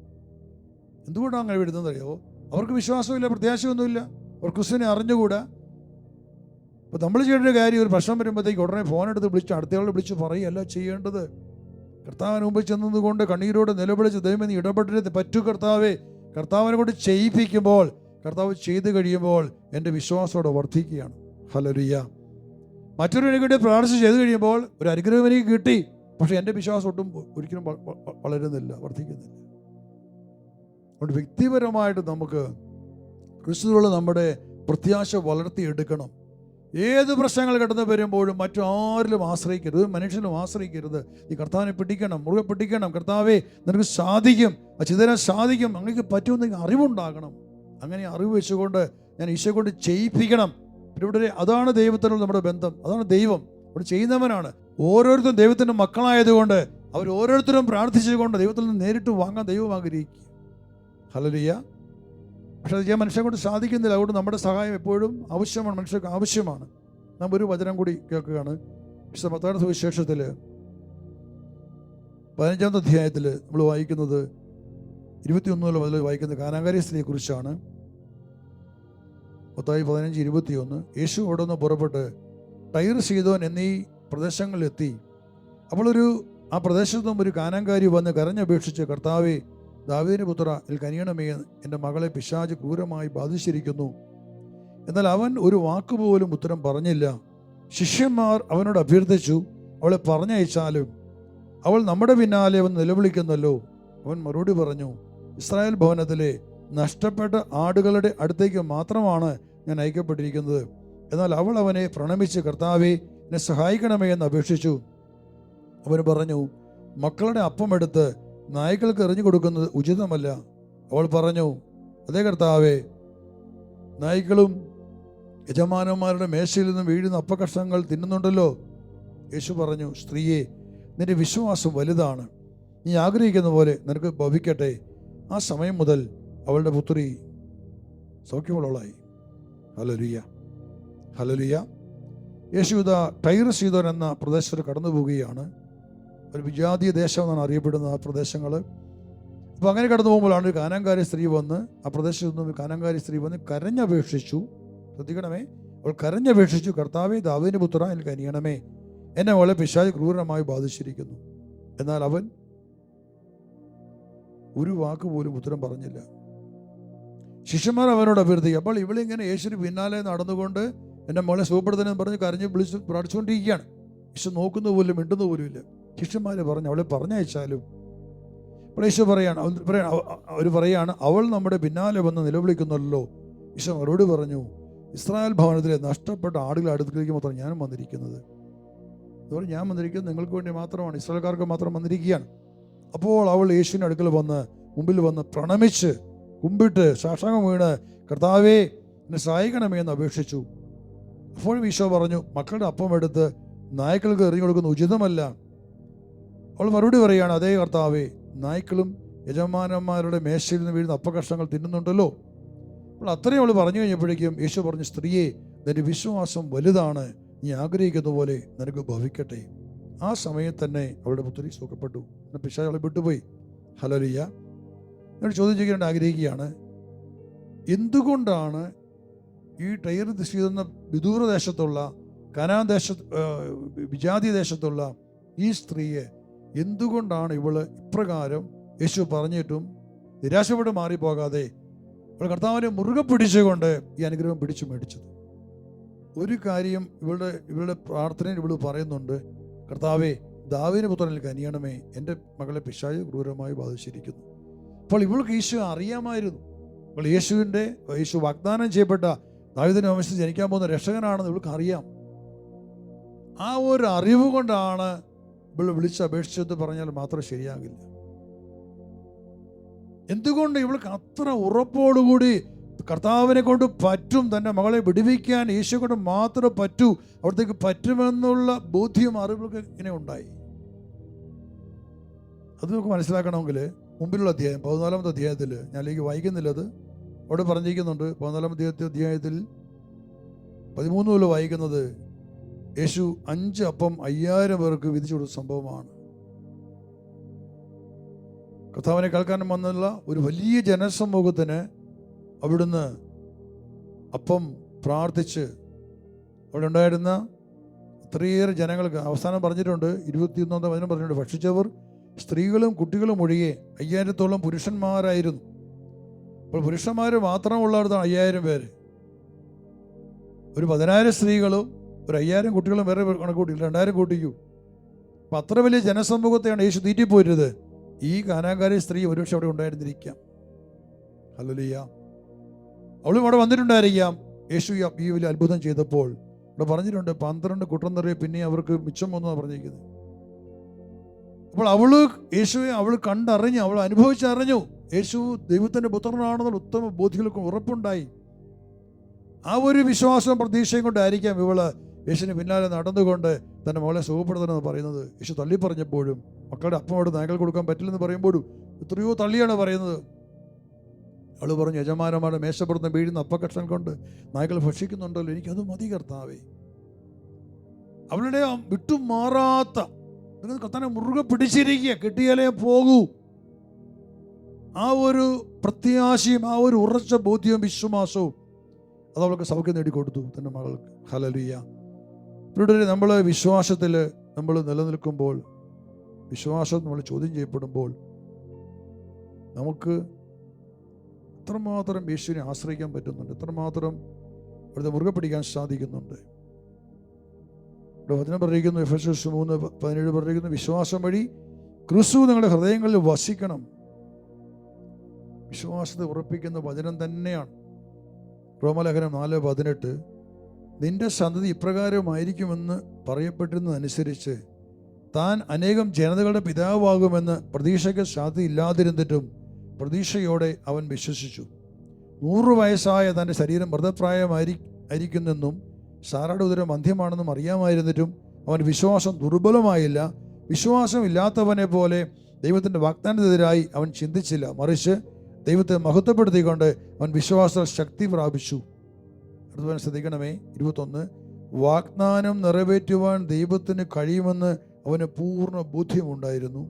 എന്തുകൊണ്ടാണ് അങ്ങനെ വിടുന്നത് അറിയാമോ? അവർക്ക് വിശ്വാസമില്ല, പ്രത്യാശയൊന്നുമില്ല, അവർ ക്രിസ്തുവിനെ അറിഞ്ഞുകൂടാ. അപ്പോൾ നമ്മൾ ചെയ്യേണ്ട ഒരു കാര്യം, ഒരു പ്രശ്നം വരുമ്പോഴത്തേക്ക് ഉടനെ ഫോൺ എടുത്ത് വിളിച്ച് അടുത്തയാളെ വിളിച്ച് പറയുകയല്ല ചെയ്യേണ്ടത്. കർത്താവിന് മുമ്പ് ചെന്നതുകൊണ്ട് കണ്ണീരോടെ നിലവിളിച്ച് ദൈവം നീ ഇടപെട്ടിട്ട് പറ്റൂ കർത്താവേ, കർത്താവിനെ കൊണ്ട് ചെയ്യിപ്പിക്കുമ്പോൾ, കർത്താവ് ചെയ്ത് കഴിയുമ്പോൾ എൻ്റെ വിശ്വാസത്തോടെ വർദ്ധിക്കുകയാണ്. ഹല്ലേലൂയ. മറ്റൊരു കൂടി പ്രാർത്ഥന ചെയ്ത് കഴിയുമ്പോൾ ഒരു അനുഗ്രഹം എനിക്ക് കിട്ടി, പക്ഷെ എൻ്റെ വിശ്വാസം ഒട്ടും ഒരിക്കലും വളരുന്നില്ല, വർദ്ധിക്കുന്നില്ല. അതുകൊണ്ട് വ്യക്തിപരമായിട്ട് നമുക്ക് ക്രിസ്തുവിലുള്ള നമ്മുടെ പ്രത്യാശ വളർത്തിയെടുക്കണം. ഏത് പ്രശ്നങ്ങൾ കടന്നു വരുമ്പോഴും മറ്റാരിലും ആശ്രയിക്കരുത്, മനുഷ്യനും ആശ്രയിക്കരുത്. ഈ കർത്താവിനെ പിടിക്കണം, മുറുകെ പിടിക്കണം. കർത്താവേ നിനക്ക് സാധിക്കും, ചിതരാൻ സാധിക്കും, അങ്ങനെയൊക്കെ പറ്റുമെന്ന് അറിവുണ്ടാകണം. അങ്ങനെ അറിവ് വെച്ചുകൊണ്ട് ഞാൻ ഈശോയെ കൊണ്ട് ചെയ്യിപ്പിക്കണം. ഇവിടെ അതാണ് ദൈവത്തിനുള്ള നമ്മുടെ ബന്ധം, അതാണ് ദൈവം ഇവിടെ ചെയ്യുന്നവനാണ്. ഓരോരുത്തരും ദൈവത്തിൻ്റെ മക്കളായതുകൊണ്ട് അവർ ഓരോരുത്തരും പ്രാർത്ഥിച്ചുകൊണ്ട് ദൈവത്തിൽ നിന്ന് നേരിട്ട് വാങ്ങാൻ ദൈവം ആഗ്രഹിക്കുക. ഹല്ലേലൂയ. പക്ഷെ അത് ചെയ്യാൻ മനുഷ്യനെ കൊണ്ട് സാധിക്കുന്നില്ല. അതുകൊണ്ട് നമ്മുടെ സഹായം എപ്പോഴും ആവശ്യമാണ്, മനുഷ്യർക്ക് ആവശ്യമാണ്. നാം ഒരു വചനം കൂടി കേൾക്കുകയാണ്. വിശുദ്ധ മത്തായിയുടെ സുവിശേഷത്തിൽ 15-ാമത്തെ അധ്യായത്തിൽ നമ്മൾ വായിക്കുന്നത് 21 മുതൽ വായിക്കുന്ന കാനാകാരി സ്ത്രീയെ കുറിച്ചാണ്. മത്തായി 15:21. യേശു അവിടെ നിന്ന് പുറപ്പെട്ട് ടൈർ സീദോൻ എന്നീ പ്രദേശങ്ങളിലെത്തി. അപ്പോൾ ആ പ്രദേശത്തു നിന്നും ഒരു കാനാൻകാരി വന്ന് കരഞ്ഞപേക്ഷിച്ച്, കർത്താവേ, ദാവീദിന്റെ പുത്രാ, ഇതിൽ കനിയണമേ, എൻ്റെ മകളെ പിശാച് ക്രൂരമായി ബാധിച്ചിരിക്കുന്നു. എന്നാൽ അവൻ ഒരു വാക്കുപോലും ഉത്തരം പറഞ്ഞില്ല. ശിഷ്യന്മാർ അവനോട് അഭ്യർത്ഥിച്ചു, അവളെ പറഞ്ഞയച്ചാലും. അവൾ നമ്മുടെ പിന്നാലെ അവൻ നിലവിളിക്കുന്നല്ലോ. അവൻ മറുപടി പറഞ്ഞു, ഇസ്രായേൽ ഭവനത്തിലെ നഷ്ടപ്പെട്ട ആടുകളുടെ അടുത്തേക്ക് മാത്രമാണ് ഞാൻ അയക്കപ്പെട്ടിരിക്കുന്നത്. എന്നാൽ അവൾ അവനെ പ്രണമിച്ച്, കർത്താവേ, എന്നെ സഹായിക്കണമേ എന്ന് അപേക്ഷിച്ചു. അവന് പറഞ്ഞു, മക്കളുടെ അപ്പം എടുത്ത് നായ്ക്കൾക്ക് എറിഞ്ഞു കൊടുക്കുന്നത് ഉചിതമല്ല. അവൾ പറഞ്ഞു, അതേ കർത്താവേ, നായ്ക്കളും യജമാനന്മാരുടെ മേശയിൽ നിന്നും വീഴുന്ന അപ്പകഷ്ണങ്ങൾ തിന്നുന്നുണ്ടല്ലോ. യേശു പറഞ്ഞു, സ്ത്രീയെ, നിന്റെ വിശ്വാസം വലുതാണ്, നീ ആഗ്രഹിക്കുന്ന പോലെ നിനക്ക് ഭവിക്കട്ടെ. ആ സമയം മുതൽ അവളുടെ പുത്രി സൗഖ്യമുള്ളവളായി. Hallelujah, hallelujah. യേശു ഇതാ ടൈർ സീദോൻ എന്ന പ്രദേശത്ത് കടന്നു പോവുകയാണ്. ഒരു വിജാതീയ ദേശം എന്നാണ് അറിയപ്പെടുന്ന ആ പ്രദേശങ്ങൾ. അപ്പോൾ അങ്ങനെ കടന്നു പോകുമ്പോഴാണ് ഒരു കാനാൻകാരി സ്ത്രീ വന്ന്, ആ പ്രദേശത്തു നിന്നും കാനാൻകാരി സ്ത്രീ വന്ന് കരഞ്ഞപേക്ഷിച്ചു. ശ്രദ്ധിക്കണമേ, അവൾ കരഞ്ഞപേക്ഷിച്ചു, കർത്താവേ, ദാവീദിന്റെ പുത്രാ, എനിക്ക് കനിയണമേ, എന്നെ അവളെ പിശാച് ക്രൂരമായി ബാധിച്ചിരിക്കുന്നു. എന്നാൽ അവൻ ഒരു വാക്ക് പോലും ഉത്തരം പറഞ്ഞില്ല. ശിഷ്യന്മാർ അവനോട് അഭ്യർത്ഥിക്കുക. അപ്പോൾ ഇവളിങ്ങനെ യേശുവിന് പിന്നാലെ നടന്നുകൊണ്ട് എൻ്റെ മോളെ സുഖപ്പെടുത്തണമെന്ന് പറഞ്ഞ് കരഞ്ഞ് വിളിച്ച് പ്രാർത്ഥിച്ചുകൊണ്ടിരിക്കുകയാണ്. യേശു നോക്കുന്ന പോലും മിണ്ടുന്ന പോലും ഇല്ല. ശിഷ്യന്മാർ പറഞ്ഞു, അവളെ പറഞ്ഞയച്ചാലും. അപ്പോൾ യേശു അവർ പറയാണ്, അവൾ നമ്മുടെ പിന്നാലെ വന്ന് നിലവിളിക്കുന്നല്ലോ. യേശു മറുപടി പറഞ്ഞു, ഇസ്രായേൽ ഭവനത്തിലെ നഷ്ടപ്പെട്ട ആടുകളെ അടുത്തേക്ക് മാത്രം ഞാനും വന്നിരിക്കുന്നത്. അതുപോലെ ഞാൻ വന്നിരിക്കുന്നത് നിങ്ങൾക്ക് വേണ്ടി മാത്രമാണ്, ഇസ്രായേൽക്കാർക്ക് മാത്രം വന്നിരിക്കുകയാണ്. അപ്പോൾ അവൾ യേശുവിൻ്റെ അടുക്കൽ വന്ന് മുമ്പിൽ വന്ന് പ്രണമിച്ച് കുമ്പിട്ട് സാഷ്ടാംഗം വീണ്, കർത്താവേ, എന്നെ സഹായിക്കണമേ എന്ന് അപേക്ഷിച്ചു. അപ്പോഴും ഈശോ പറഞ്ഞു, മക്കളുടെ അപ്പം എടുത്ത് നായ്ക്കൾക്ക് എറിഞ്ഞു കൊടുക്കുന്ന ഉചിതമല്ല. അവൾ മറുപടി പറയുകയാണ്, അതേ കർത്താവേ, നായ്ക്കളും യജമാനന്മാരുടെ മേശയിൽ നിന്ന് വീഴുന്ന അപ്പകഷ്ണങ്ങൾ തിന്നുന്നുണ്ടല്ലോ. അപ്പോൾ അത്രയും അവൾ പറഞ്ഞു കഴിഞ്ഞപ്പോഴേക്കും യേശു പറഞ്ഞു, സ്ത്രീയെ, നിന്റെ വിശ്വാസം വലുതാണ്, നീ ആഗ്രഹിക്കുന്ന പോലെ നിനക്ക് ഭവിക്കട്ടെ. ആ സമയത്ത് തന്നെ അവളുടെ പുത്രി സുഖപ്പെട്ടു. പിശാച് അവളെ വിട്ടുപോയി. ഹല്ലേലൂയ. ഞാൻ ചോദ്യം ചെയ്യാൻ ആഗ്രഹിക്കുകയാണ്, എന്തുകൊണ്ടാണ് ഈ ടൈർ സീദോൻ വിദൂരദേശത്തുള്ള കനാൻ വിജാതി ദേശത്തുള്ള ഈ സ്ത്രീയെ എന്തുകൊണ്ടാണ് ഇവള് ഇപ്രകാരം യേശു പറഞ്ഞിട്ടും നിരാശപ്പെട്ട് മാറിപ്പോകാതെ അവൾ കർത്താവിനെ മുറുകെ പിടിച്ചുകൊണ്ട് ഈ അനുഗ്രഹം പിടിച്ചു മേടിച്ചത്? ഒരു കാര്യം ഇവളുടെ പ്രാർത്ഥനയിൽ ഇവള് പറയുന്നുണ്ട്, കർത്താവേ, ദാവീദിന്റെ പുത്രനിൽ കനിയണമേ, എൻ്റെ മകളെ പിശാച് ക്രൂരമായി ബാധിച്ചിരിക്കുന്നു. അപ്പോൾ ഇവൾക്ക് ഈശോ അറിയാമായിരുന്നു. അപ്പോൾ യേശു വാഗ്ദാനം ചെയ്യപ്പെട്ട ദാവീദിന്റെ വംശത്തിൽ ജനിക്കാൻ പോകുന്ന രക്ഷകനാണെന്ന് ഇവൾക്ക് അറിയാം. ആ ഒരു അറിവ് കൊണ്ടാണ് ഇവൾ വിളിച്ചപേക്ഷിച്ചത് പറഞ്ഞാൽ മാത്രം ശരിയാകില്ല. എന്തുകൊണ്ട് ഇവൾക്ക് അത്ര ഉറപ്പോടുകൂടി കർത്താവിനെ കൊണ്ട് പറ്റും, തൻ്റെ മകളെ വിടുവിക്കാൻ യേശു കൊണ്ട് മാത്രമേ പറ്റൂ, അവിടത്തേക്ക് പറ്റുമെന്നുള്ള ബോധ്യം അറിവുകൾക്ക് ഇങ്ങനെ ഉണ്ടായി? അത് നമുക്ക് മനസ്സിലാക്കണമെങ്കിൽ മുമ്പിലുള്ള അധ്യായം 14-ാമത്തെ അധ്യായത്തിൽ, ഞാനിലേക്ക് വായിക്കുന്നില്ല, അത് അവിടെ പറഞ്ഞിരിക്കുന്നുണ്ട്. 14-ാമത്തെ അധ്യായത്തിൽ 13 മുതൽ വായിക്കുന്നത് യേശു 5 അപ്പം 5000 പേർക്ക് വിധിച്ചു കൊടുത്ത സംഭവമാണ്. കർത്താവിനെ കേൾക്കാനും വന്നുള്ള ഒരു വലിയ ജനസമൂഹത്തിന് അവിടുന്ന് അപ്പം പ്രാർത്ഥിച്ച് അവിടെ ഉണ്ടായിരുന്ന അത്രയേറെ ജനങ്ങൾക്ക് അവസാനം പറഞ്ഞിട്ടുണ്ട്, 21-ാം വചനം പറഞ്ഞിട്ടുണ്ട്, ഭക്ഷിച്ചവർ സ്ത്രീകളും കുട്ടികളും ഒഴികെ 5000-ഓളം പുരുഷന്മാരായിരുന്നു. അപ്പോൾ പുരുഷന്മാർ മാത്രമുള്ളടത്താണ് 5000 പേര്. ഒരു 10000 സ്ത്രീകളും ഒരു 5000 കുട്ടികളും വേറെ കണക്ക് കൂട്ടി 2000 കൂട്ടിക്കൂ. അപ്പം അത്ര വലിയ ജനസമൂഹത്തെയാണ് യേശു തീറ്റിപ്പോയിരുന്നത്. ഈ കാനാൻകാരി സ്ത്രീ ഒരുപക്ഷെ അവിടെ ഉണ്ടായിരുന്നിരിക്കാം. ഹല്ലേലൂയ. അവളും അവിടെ വന്നിട്ടുണ്ടായിരിക്കാം. യേശു ഈ വലിയ അത്ഭുതം ചെയ്തപ്പോൾ ഇവിടെ പറഞ്ഞിട്ടുണ്ട്, 12 കുട്ടം നിറയെ പിന്നെ അവർക്ക് മിച്ചം വന്നു പറഞ്ഞിരിക്കുന്നത്. അപ്പോൾ യേശുവെ അവൾ കണ്ടറിഞ്ഞു, അവൾ അനുഭവിച്ചറിഞ്ഞു, യേശു ദൈവത്തിൻ്റെ പുത്രനാണെന്നുള്ള ഉത്തമ ബോധ്യങ്ങൾക്കും ഉറപ്പുണ്ടായി. ആ ഒരു വിശ്വാസവും പ്രതീക്ഷയും കൊണ്ടായിരിക്കാം ഇവള് യേശുവിന് പിന്നാലെ നടന്നുകൊണ്ട് തൻ്റെ മകളെ സുഖപ്പെടുത്തണമെന്ന് പറയുന്നത്. യേശു തള്ളി പറഞ്ഞപ്പോഴും, മക്കളുടെ അപ്പം അവിടെ നായ്ക്കൾ കൊടുക്കാൻ പറ്റില്ലെന്ന് പറയുമ്പോഴും എത്രയോ തള്ളിയാണ് പറയുന്നത്. അവൾ പറഞ്ഞു, യജമാനന്മാരുടെ മേശപ്പുറത്ത് വീഴുന്ന അപ്പക്കഷ്ണം കൊണ്ട് നായ്ക്കൾ ഭക്ഷിക്കുന്നുണ്ടല്ലോ, എനിക്കത് മതി കർത്താവേ. അവളുടെ വിട്ടുമാറാത്ത കർത്താവിനെ മുറുകെ പിടിച്ചിരിക്കുക, കിട്ടിയാലേ പോകൂ, ആ ഒരു പ്രത്യാശയും ആ ഒരു ഉറച്ച ബോധ്യവും വിശ്വാസവും അത് അവൾക്ക് സൗഖ്യം നേടിക്കൊടുത്തു തൻ്റെ മകൾക്ക്. ഹല്ലേലൂയ. ഇവിടെ നമ്മൾ വിശ്വാസത്തിൽ നമ്മൾ നിലനിൽക്കുമ്പോൾ, വിശ്വാസം നമ്മൾ ചോദ്യം ചെയ്യപ്പെടുമ്പോൾ, നമുക്ക് എത്രമാത്രം യേശുവിനെ ആശ്രയിക്കാൻ പറ്റുന്നുണ്ട്, എത്രമാത്രം അവിടുത്തെ മുറുകെ പിടിക്കാൻ സാധിക്കുന്നുണ്ട്. ഇവിടെ വചനം പറഞ്ഞിരിക്കുന്നു, എഫെസ്യസ് 3:17 പറഞ്ഞിരിക്കുന്നു, വിശ്വാസം വഴി ക്രിസ്തു നിങ്ങളുടെ ഹൃദയങ്ങളിൽ വസിക്കണം. വിശ്വാസത്തെ ഉറപ്പിക്കുന്ന വചനം തന്നെയാണ്. റോമലേഖനം 4:18 നിന്റെ സന്തതി ഇപ്രകാരമായിരിക്കുമെന്ന് പറയപ്പെട്ടിരുന്നതനുസരിച്ച് താൻ അനേകം ജനതകളുടെ പിതാവാകുമെന്ന് പ്രതീക്ഷയ്ക്ക് സാധ്യതയില്ലാതിരുന്നിട്ടും പ്രതീക്ഷയോടെ അവൻ വിശ്വസിച്ചു. 100 വയസ്സായ തൻ്റെ ശരീരം മൃതപ്രായമായിരിക്കുന്നെന്നും സാറയുടെ ഉദരം അന്ത്യമാണെന്നും അറിയാമായിരുന്നിട്ടും അവൻ വിശ്വാസം ദുർബലമായില്ല. വിശ്വാസം ഇല്ലാത്തവനെ പോലെ ദൈവത്തിൻ്റെ വാഗ്ദാനത്തിനെതിരായി അവൻ ചിന്തിച്ചില്ല, മറിച്ച് ദൈവത്തെ മഹത്വപ്പെടുത്തിക്കൊണ്ട് അവൻ വിശ്വാസ ശക്തി പ്രാപിച്ചു. അടുത്തവൻ ശ്രദ്ധിക്കണമേ, 21 വാഗ്ദാനം നിറവേറ്റുവാൻ ദൈവത്തിന് കഴിയുമെന്ന് അവന് പൂർണ്ണ ബോധ്യമുണ്ടായിരുന്നു.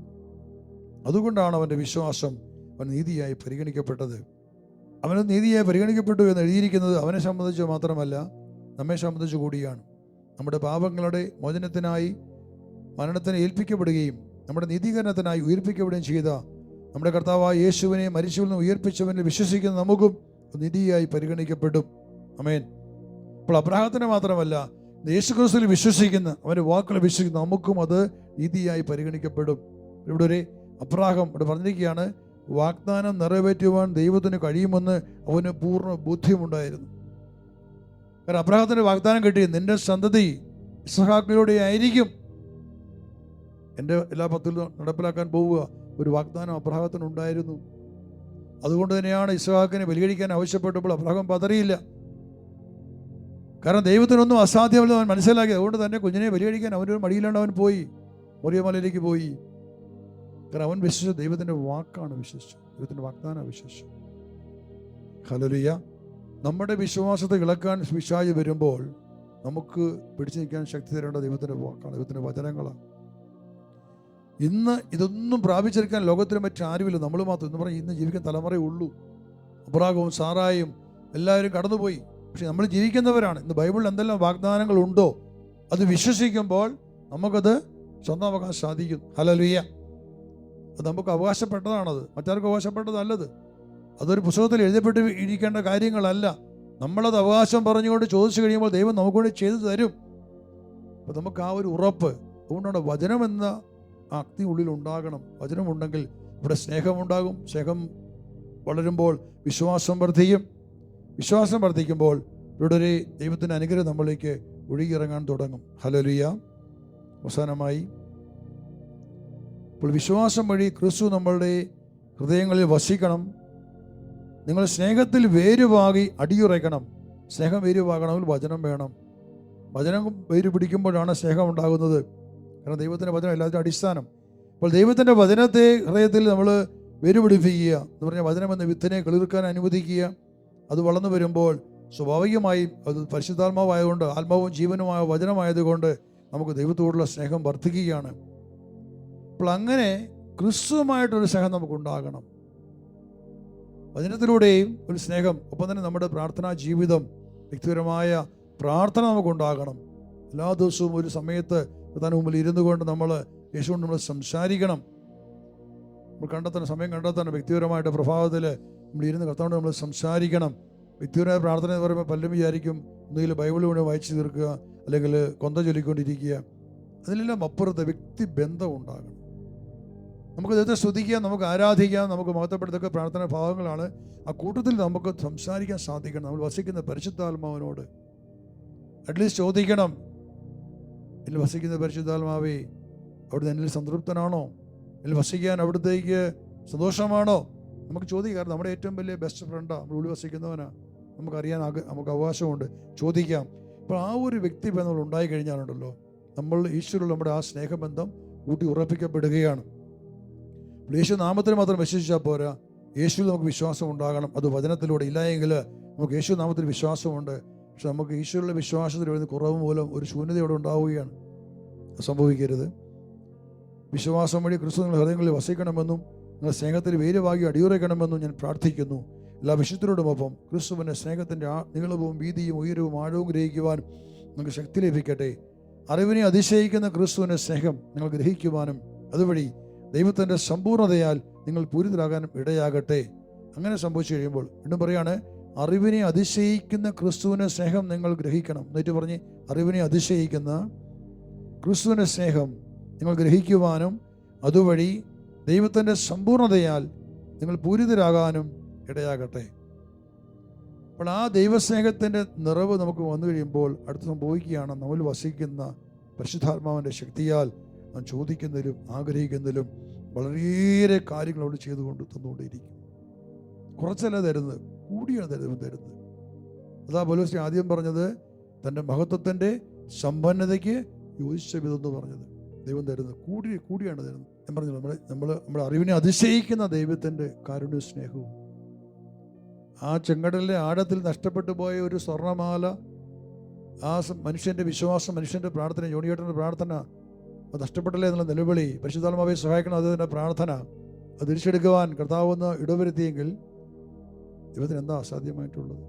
അതുകൊണ്ടാണ് അവൻ്റെ വിശ്വാസം അവൻ നീതിയായി പരിഗണിക്കപ്പെട്ടത്. അവന് നീതിയായി പരിഗണിക്കപ്പെട്ടു എന്ന് എഴുതിയിരിക്കുന്നത് അവനെ സംബന്ധിച്ച് മാത്രമല്ല, നമ്മെ സംബന്ധിച്ച് കൂടിയാണ്. നമ്മുടെ പാപങ്ങളുടെ മോചനത്തിനായി മരണത്തിന് ഏൽപ്പിക്കപ്പെടുകയും നമ്മുടെ നീതീകരണത്തിനായി ഉയർപ്പിക്കപ്പെടുകയും ചെയ്ത നമ്മുടെ കർത്താവായ യേശുവിനെ മരിച്ചവരിൽ നിന്ന് ഉയർപ്പിച്ചവനിൽ വിശ്വസിക്കുന്ന നമുക്കും നീതിയായി പരിഗണിക്കപ്പെടും. ആമേൻ. അപ്പോൾ അബ്രഹാത്തിന് മാത്രമല്ല, യേശുക്രിസ്തുവിൽ വിശ്വസിക്കുന്ന, അവൻ്റെ വാക്കുകൾ വിശ്വസിക്കുന്ന നമുക്കും അത് നീതിയായി പരിഗണിക്കപ്പെടും. ഇവിടെ ഒരു അബ്രഹാം ഇവിടെ പറഞ്ഞിരിക്കുകയാണ്, വാഗ്ദാനം നിറവേറ്റുവാൻ ദൈവത്തിന് കഴിയുമെന്ന് അവന് പൂർണ്ണ ബോധ്യമുണ്ടായിരുന്നു. കാരണം അബ്രഹാത്തിന് വാഗ്ദാനം കിട്ടി, നിന്റെ സന്തതി ഇസ്ഹാക്കിലൂടെ ആയിരിക്കും എൻ്റെ എല്ലാ പദ്ധതിയും നടപ്പിലാക്കാൻ പോവുക. ഒരു വാഗ്ദാനം അബ്രഹാത്തിനുണ്ടായിരുന്നു. അതുകൊണ്ട് തന്നെയാണ് ഇസ്ഹാക്കിനെ ബലികഴിക്കാൻ ആവശ്യപ്പെട്ടപ്പോൾ അബ്രഹാം പതറിയില്ല. കാരണം ദൈവത്തിനൊന്നും അസാധ്യമല്ലെന്ന് അവൻ മനസ്സിലാക്കി. അതുകൊണ്ട് തന്നെ കുഞ്ഞിനെ ബലികഴിക്കാൻ അവനൊരു മടിയില്ലാണ്ട് അവൻ പോയി, മോറിയമലയിലേക്ക് പോയി. കാരണം അവൻ വിശ്വസിച്ചു, ദൈവത്തിൻ്റെ വാക്കാണ് വിശ്വസിച്ചു, ദൈവത്തിൻ്റെ വാഗ്ദാനം വിശ്വസിച്ചു. ഹല്ലേലൂയ. നമ്മുടെ വിശ്വാസത്തെ ഇളക്കാൻ പിശാച് വരുമ്പോൾ നമുക്ക് പിടിച്ചു നിൽക്കാൻ ശക്തി തരേണ്ട ദൈവത്തിൻ്റെ വാക്കാണ്, ദൈവത്തിൻ്റെ വചനങ്ങളാണ്. ഇന്ന് ഇതൊന്നും പ്രാപിച്ചെടുക്കാൻ ലോകത്തിന് മറ്റാരുമില്ല, നമ്മൾ മാത്രം. എന്ന് പറഞ്ഞാൽ ഇന്ന് ജീവിക്കാൻ തലമുറയേ ഉള്ളൂ. അബ്രാഹവും സാറായും എല്ലാവരും കടന്നുപോയി. പക്ഷെ നമ്മൾ ജീവിക്കുന്നവരാണ്. ഇന്ന് ബൈബിളിൽ എന്തെല്ലാം വാഗ്ദാനങ്ങളുണ്ടോ അത് വിശ്വസിക്കുമ്പോൾ നമുക്കത് സ്വന്തമാക്കാൻ സാധിക്കും. ഹല്ലേലൂയ. അത് നമുക്ക് അവകാശപ്പെട്ടതാണത്, മറ്റാർക്കും അവകാശപ്പെട്ടതല്ലത്. അതൊരു പുസ്തകത്തിൽ എഴുതപ്പെട്ട് ഇരിക്കേണ്ട കാര്യങ്ങളല്ല. നമ്മളത് അവകാശം പറഞ്ഞുകൊണ്ട് ചോദിച്ചു കഴിയുമ്പോൾ ദൈവം നമുക്ക് വേണ്ടി ചെയ്തു തരും. അപ്പം നമുക്ക് ആ ഒരു ഉറപ്പ്. അതുകൊണ്ടാണ് വചനം എന്ന അഗ്നി ഉള്ളിൽ ഉണ്ടാകണം. വചനമുണ്ടെങ്കിൽ ഇവിടെ സ്നേഹമുണ്ടാകും. സ്നേഹം വളരുമ്പോൾ വിശ്വാസം വർദ്ധിക്കും. വിശ്വാസം വർദ്ധിക്കുമ്പോൾ ഇവിടെ ഒരു ദൈവത്തിൻ്റെ അനുഗ്രഹം നമ്മളിലേക്ക് ഒഴുകിയിറങ്ങാൻ തുടങ്ങും. ഹല്ലേലൂയ. അവസാനമായി, അപ്പോൾ വിശ്വാസം വഴി ക്രിസ്തു നമ്മളുടെ ഹൃദയങ്ങളിൽ വസിക്കണം. നിങ്ങൾ സ്നേഹത്തിൽ വേരുവാകി അടിയുറയ്ക്കണം. സ്നേഹം വേരുവാകണമെങ്കിൽ വചനം വേണം. വചനം വേര് പിടിക്കുമ്പോഴാണ് സ്നേഹം ഉണ്ടാകുന്നത്. കാരണം ദൈവത്തിൻ്റെ വചനം എല്ലാത്തിനും അടിസ്ഥാനം. അപ്പോൾ ദൈവത്തിൻ്റെ വചനത്തെ ഹൃദയത്തിൽ നമ്മൾ വേരുപിടിപ്പിക്കുക എന്ന് പറഞ്ഞാൽ വചനം എന്ന വിത്തിനെ കിളിർക്കാൻ അനുവദിക്കുക. അത് വളർന്നു വരുമ്പോൾ സ്വാഭാവികമായും അത് പരിശുദ്ധാത്മാവായതുകൊണ്ട്, ആത്മാവും ജീവനുമായ വചനമായതുകൊണ്ട് നമുക്ക് ദൈവത്തോടുള്ള സ്നേഹം വർദ്ധിക്കുകയാണ്. അപ്പോൾ അങ്ങനെ ക്രിസ്തുവുമായിട്ടൊരു സ്നേഹം നമുക്കുണ്ടാകണം. വചനത്തിലൂടെയും ഒരു സ്നേഹം, ഒപ്പം തന്നെ നമ്മുടെ പ്രാർത്ഥനാ ജീവിതം, വ്യക്തിപരമായ പ്രാർത്ഥന നമുക്കുണ്ടാകണം. എല്ലാ ദിവസവും ഒരു സമയത്ത് പ്രധാന മുമ്പിൽ ഇരുന്നു കൊണ്ട് നമ്മൾ യേശുവിനോട് നമ്മൾ സംസാരിക്കണം. നമ്മൾ കണ്ടെത്തണം, സമയം കണ്ടെത്തണം. വ്യക്തിപരമായിട്ട് പ്രഭാതത്തിൽ നമ്മൾ ഇരുന്ന് കർത്താവിനോട് നമ്മൾ സംസാരിക്കണം. വ്യക്തിപരമായ പ്രാർത്ഥന എന്ന് പറയുമ്പോൾ പലരും വിചാരിക്കും ഒന്നുകിൽ ബൈബിൾ കൊണ്ട് വായിച്ചു തീർക്കുക, അല്ലെങ്കിൽ കൊന്ത ചൊല്ലിക്കൊണ്ടിരിക്കുക. അതിലെല്ലാം അപ്പുറത്ത് വ്യക്തി ബന്ധം ഉണ്ടാകണം. നമുക്ക് ദൈവത്തെ സ്തുതിക്കാം, നമുക്ക് ആരാധിക്കാം, നമുക്ക് മഹത്വപ്പെടുത്തൊക്കെ പ്രാർത്ഥന ഭാഗങ്ങളാണ്. ആ കൂട്ടത്തിൽ നമുക്ക് സംസാരിക്കാൻ സാധിക്കണം. നമ്മൾ വസിക്കുന്ന പരിശുദ്ധാത്മാവിനോട് അറ്റ്ലീസ്റ്റ് ചോദിക്കണം, എന്നിൽ വസിക്കുന്ന പരിശുദ്ധാത്മാവേ, അവിടുന്ന് എന്നിൽ സംതൃപ്തനാണോ? എന്നിൽ വസിക്കാൻ അവിടുത്തേക്ക് സന്തോഷമാണോ? നമുക്ക് ചോദിക്കാം. കാരണം നമ്മുടെ ഏറ്റവും വലിയ ബെസ്റ്റ് ഫ്രണ്ടാണ്, നമ്മൾ ഉള്ളിൽ വസിക്കുന്നവനാണ്. നമുക്കറിയാൻ നമുക്ക് അവകാശമുണ്ട്, ചോദിക്കാം. അപ്പോൾ ആ ഒരു വ്യക്തി ബന്ധം ഉണ്ടായി കഴിഞ്ഞാലുണ്ടല്ലോ, നമ്മൾ ഈശ്വരുള്ള നമ്മുടെ ആ സ്നേഹബന്ധം കൂട്ടി ഉറപ്പിക്കപ്പെടുകയാണ്. യേശു നാമത്തിൽ മാത്രം വിശ്വസിച്ചാൽ പോരാ, യേശുവിൽ നമുക്ക് വിശ്വാസം ഉണ്ടാകണം. അത് വചനത്തിലൂടെ. ഇല്ല എങ്കിൽ നമുക്ക് യേശു നാമത്തിൽ വിശ്വാസമുണ്ട്, പക്ഷെ നമുക്ക് ഈശ്വരുള്ള വിശ്വാസത്തിൽ വരുന്ന കുറവ് മൂലം ഒരു ശൂന്യതയോടെ ഉണ്ടാവുകയാണ്. സംഭവിക്കരുത്. വിശ്വാസം വഴി ക്രിസ്തു നിങ്ങളുടെ ഹൃദയങ്ങളിൽ വസിക്കണമെന്നും നിങ്ങളുടെ സ്നേഹത്തിൽ വേരുവാകി അടിയുറയ്ക്കണമെന്നും ഞാൻ പ്രാർത്ഥിക്കുന്നു. എല്ലാ വിശുദ്ധരോടുമൊപ്പം ക്രിസ്തുവിൻ്റെ സ്നേഹത്തിൻ്റെ നീളവും വീതിയും ഉയരവും ആഴവും ഗ്രഹിക്കുവാനും നിങ്ങൾക്ക് ശക്തി ലഭിക്കട്ടെ. അറിവിനെ അതിശയിക്കുന്ന ക്രിസ്തുവിൻ്റെ സ്നേഹം നിങ്ങൾ ഗ്രഹിക്കുവാനും അതുവഴി ദൈവത്തിൻ്റെ സമ്പൂർണ്ണതയാൽ നിങ്ങൾ പൂരിതരാകാനും ഇടയാകട്ടെ. അങ്ങനെ സംഭവിച്ചു കഴിയുമ്പോൾ വീണ്ടും പറയാണ്, അറിവിനെ അതിശയിക്കുന്ന ക്രിസ്തുവിൻ്റെ സ്നേഹം നിങ്ങൾ ഗ്രഹിക്കണം. എന്നിട്ട് പറഞ്ഞ്, അറിവിനെ അതിശയിക്കുന്ന ക്രിസ്തുവിൻ്റെ സ്നേഹം നിങ്ങൾ ഗ്രഹിക്കുവാനും അതുവഴി ദൈവത്തിൻ്റെ സമ്പൂർണ്ണതയാൽ നിങ്ങൾ പൂരിതരാകാനും ഇടയാകട്ടെ. അപ്പോൾ ആ ദൈവസ്നേഹത്തിൻ്റെ നിറവ് നമുക്ക് വന്നു കഴിയുമ്പോൾ അടുത്ത് സംഭവിക്കുകയാണ്, നമ്മൾ വസിക്കുന്ന പരിശുദ്ധാത്മാവിൻ്റെ ശക്തിയാൽ നാം ചോദിക്കുന്നതിലും ആഗ്രഹിക്കുന്നതിലും വളരെയേറെ കാര്യങ്ങളോട് ചെയ്തുകൊണ്ട് തന്നുകൊണ്ടിരിക്കും. കുറച്ചല്ല തരുന്നത്, കൂടിയാണ് തരുന്നത്. അതാ പൗലോസ് ആദ്യം പറഞ്ഞത്, തൻ്റെ മഹത്വത്തിൻ്റെ സമ്പന്നതയ്ക്ക് യോജിച്ച വിധം പറഞ്ഞത്. ദൈവം തരുന്നത് കൂടിയാണ് തരുന്നത്. ഞാൻ പറഞ്ഞു, നമ്മുടെ അറിവിനെ അതിശയിക്കുന്ന ദൈവത്തിൻ്റെ കാരുണ്യ സ്നേഹവും ആ ചെങ്കടലിലെ ആഴത്തിൽ നഷ്ടപ്പെട്ടു പോയ ഒരു സ്വർണ്ണമാല, ആ മനുഷ്യൻ്റെ വിശ്വാസം, മനുഷ്യൻ്റെ പ്രാർത്ഥന, ജോണിയേട്ടൻ്റെ പ്രാർത്ഥന, അത് നഷ്ടപ്പെട്ടല്ലേ എന്നുള്ള നിലവിളി, പരിശുദ്ധാത്മാവെ സഹായിക്കണം, അതിൻ്റെ പ്രാർത്ഥന, അത് തിരിച്ചെടുക്കുവാൻ കർത്താവെന്ന് ഇടവരുത്തിയെങ്കിൽ ദൈവത്തിന് എന്താ അസാധ്യമായിട്ടുള്ളത്?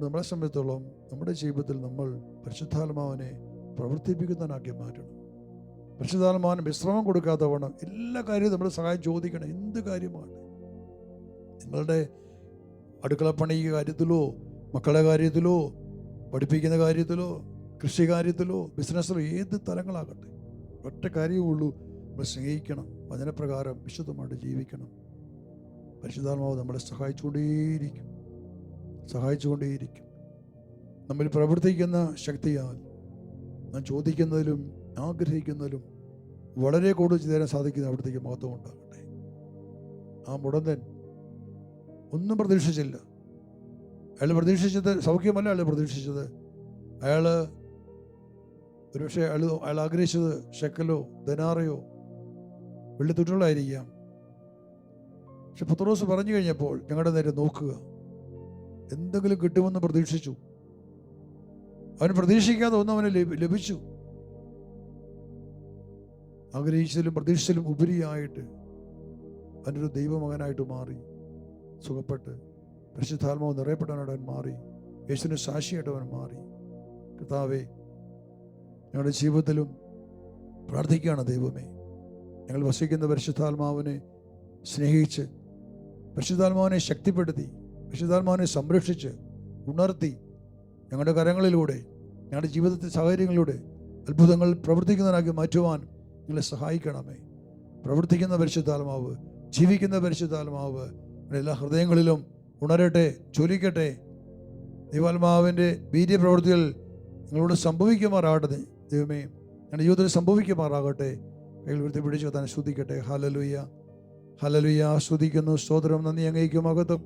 നമ്മളെ സംബന്ധിച്ചോളം നമ്മുടെ ജീവിതത്തിൽ നമ്മൾ പരിശുദ്ധാത്മാവിനെ പ്രവർത്തിപ്പിക്കുന്നതിനാക്കി മാറ്റണം. പരിശുദ്ധാത്മാവിന് വിശ്രമം കൊടുക്കാത്ത വണ്ണം എല്ലാ കാര്യവും നമ്മൾ സഹായം ചോദിക്കണം. എന്ത് കാര്യമാണ്, നിങ്ങളുടെ അടുക്കളപ്പണി കാര്യത്തിലോ, മക്കളുടെ കാര്യത്തിലോ, പഠിപ്പിക്കുന്ന കാര്യത്തിലോ, കൃഷി കാര്യത്തിലോ, ബിസിനസ്സിലോ, ഏത് തലങ്ങളാകട്ടെ, ഒറ്റ കാര്യമേ ഉള്ളൂ, നമ്മൾ സ്നേഹിക്കണം, വചനപ്രകാരം വിശുദ്ധമായിട്ട് ജീവിക്കണം. പരിശുദ്ധാത്മാവ് നമ്മളെ സഹായിച്ചുകൊണ്ടേയിരിക്കും. നമ്മൾ പ്രവർത്തിക്കുന്ന ശക്തിയാൽ നാം ചോദിക്കുന്നതിലും ആഗ്രഹിക്കുന്നതിലും വളരെ കൂടുതൽ ചെയ്തു സാധിക്കുന്ന അവിടത്തേക്ക് മഹത്വം ഉണ്ടാകട്ടെ. ആ മുടന്തൻ ഒന്നും പ്രതീക്ഷിച്ചില്ല. അയാൾ പ്രതീക്ഷിച്ചത് സൗഖ്യമല്ല, അയാൾ പ്രതീക്ഷിച്ചത്, ഒരുപക്ഷെ അയാൾ ആഗ്രഹിച്ചത് ഷെക്കലോ ദനാറയോ വെള്ളിത്തുട്ടുകളായിരിക്കാം. പക്ഷെ പത്രോസ് പറഞ്ഞു കഴിഞ്ഞപ്പോൾ, ഞങ്ങളുടെ നേരെ നോക്കുക, എന്തെങ്കിലും കിട്ടുമെന്ന് പ്രതീക്ഷിച്ചു. അവന് പ്രതീക്ഷിക്കാതെ ഒന്നും അവന് ലഭിച്ചു. ആഗ്രഹിച്ചതിലും പ്രതീക്ഷിച്ചതിലും ഉപരിയായിട്ട് അവനൊരു ദൈവമകനായിട്ട് മാറി, സുഖപ്പെട്ട് പരിശുദ്ധാത്മാവ് നിറയപ്പെട്ടവനായിട്ട് അവൻ മാറി, യേശുവിന് സാക്ഷിയായിട്ട് അവൻ മാറി. കർത്താവേ, ഞങ്ങളുടെ ജീവിതത്തിലും പ്രാർത്ഥിക്കുകയാണ്, ദൈവമേ, ഞങ്ങൾ വസിക്കുന്ന പരിശുദ്ധാത്മാവിനെ സ്നേഹിച്ച്, പരിശുദ്ധാത്മാവിനെ ശക്തിപ്പെടുത്തി, പരിശുദ്ധാത്മാവിനെ സംരക്ഷിച്ച് ഉണർത്തി, ഞങ്ങളുടെ കരങ്ങളിലൂടെ, ഞങ്ങളുടെ ജീവിതത്തിലെ സാഹചര്യങ്ങളിലൂടെ അത്ഭുതങ്ങൾ പ്രവർത്തിക്കുന്നതിനാക്കി മാറ്റുവാൻ നിങ്ങളെ സഹായിക്കണമേ. പ്രവർത്തിക്കുന്ന പരിശുദ്ധാത്മാവ്, ജീവിക്കുന്ന പരിശുദ്ധാത്മാവ് എല്ലാ ഹൃദയങ്ങളിലും ഉണരട്ടെ, ജ്വലിക്കട്ടെ. ദൈവാത്മാവിൻ്റെ വീര്യപ്രവൃത്തികൾ നിങ്ങളോട് സംഭവിക്കുമാറാകട്ടെ. ദൈവമേ, ഞങ്ങളുടെ ജീവിതത്തിൽ സംഭവിക്കുമാറാകട്ടെ. കയ്യിൽ ഉയർത്തി പിടിച്ച് തന്നെ സ്തുതിക്കട്ടെ. ഹല്ലേലൂയ, ഹല്ലേലൂയ. സ്തുതിക്കുന്നു, സ്തോത്രം, നന്ദി അങ്ങേക്ക് മഹത്വം.